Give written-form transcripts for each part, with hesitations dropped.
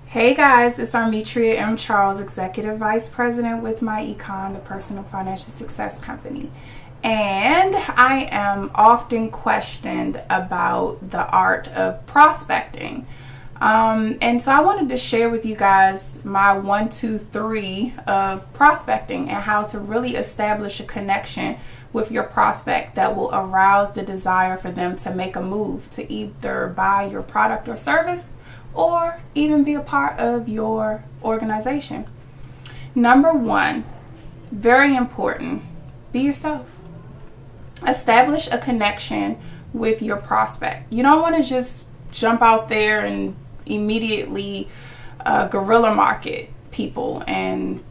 Hey guys, it's Armetria M. Charles, Executive Vice President with My Econ, the Personal Financial Success Company. And I am often questioned about the art of prospecting. And so I wanted to share with you guys my 1, 2, 3 of prospecting and how to really establish a connection with your prospect that will arouse the desire for them to make a move to either buy your product or service or even be a part of your organization. Number 1, very important, be yourself. Establish a connection with your prospect. You don't want to just jump out there and immediately guerrilla market people and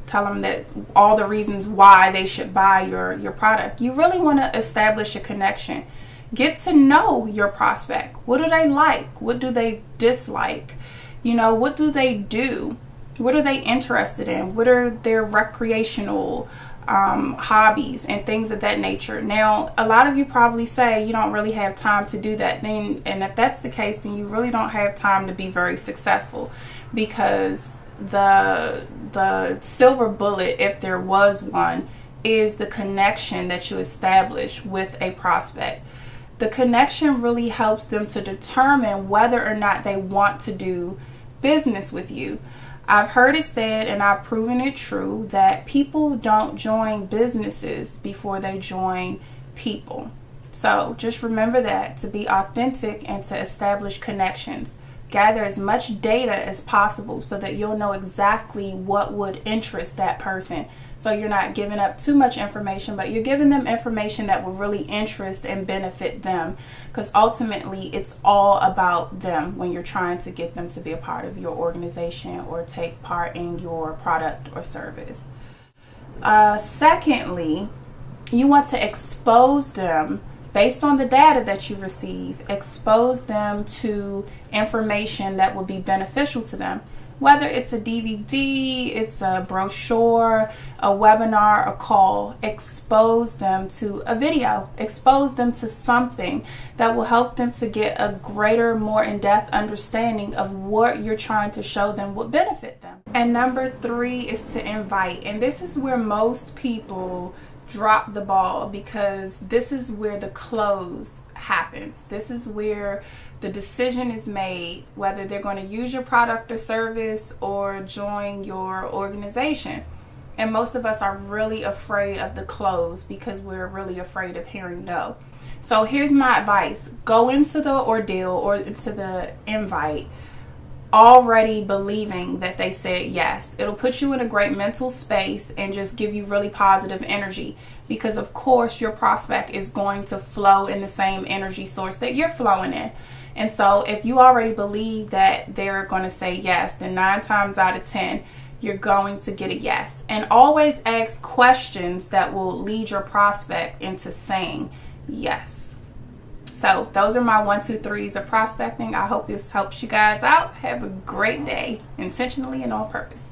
tell them that all the reasons why they should buy your product. You really want to establish a connection. Get to know your prospect. What do they like? What do they dislike? What do they do? What are they interested in? What are their recreational hobbies and things of that nature? Now, a lot of you probably say you don't really have time to do that. And if that's the case, then you really don't have time to be very successful, because the silver bullet, if there was one, is the connection that you establish with a prospect. The connection really helps them to determine whether or not they want to do business with you. I've heard it said, and I've proven it true, that people don't join businesses before they join people. So just remember that, to be authentic and to establish connections. Gather as much data as possible so that you'll know exactly what would interest that person. So you're not giving up too much information, but you're giving them information that will really interest and benefit them. Because ultimately, it's all about them when you're trying to get them to be a part of your organization or take part in your product or service. Secondly, you want to expose them. Based on the data that you receive, expose them to information that will be beneficial to them. Whether it's a DVD, it's a brochure, a webinar, a call, expose them to a video. Expose them to something that will help them to get a greater, more in-depth understanding of what you're trying to show them would benefit them. And number 3 is to invite. And this is where most people drop the ball, because this is where the close happens. This is where the decision is made whether they're going to use your product or service or join your organization. And most of us are really afraid of the close because we're really afraid of hearing no. So here's my advice. Go into the ordeal or into the invite already believing that they said yes. It'll put you in a great mental space and just give you really positive energy, because of course your prospect is going to flow in the same energy source that you're flowing in. And so if you already believe that they're going to say yes, then 9 times out of 10 you're going to get a yes. And always ask questions that will lead your prospect into saying yes. So those are my 1, 2, 3s of prospecting. I hope this helps you guys out. Have a great day, intentionally and on purpose.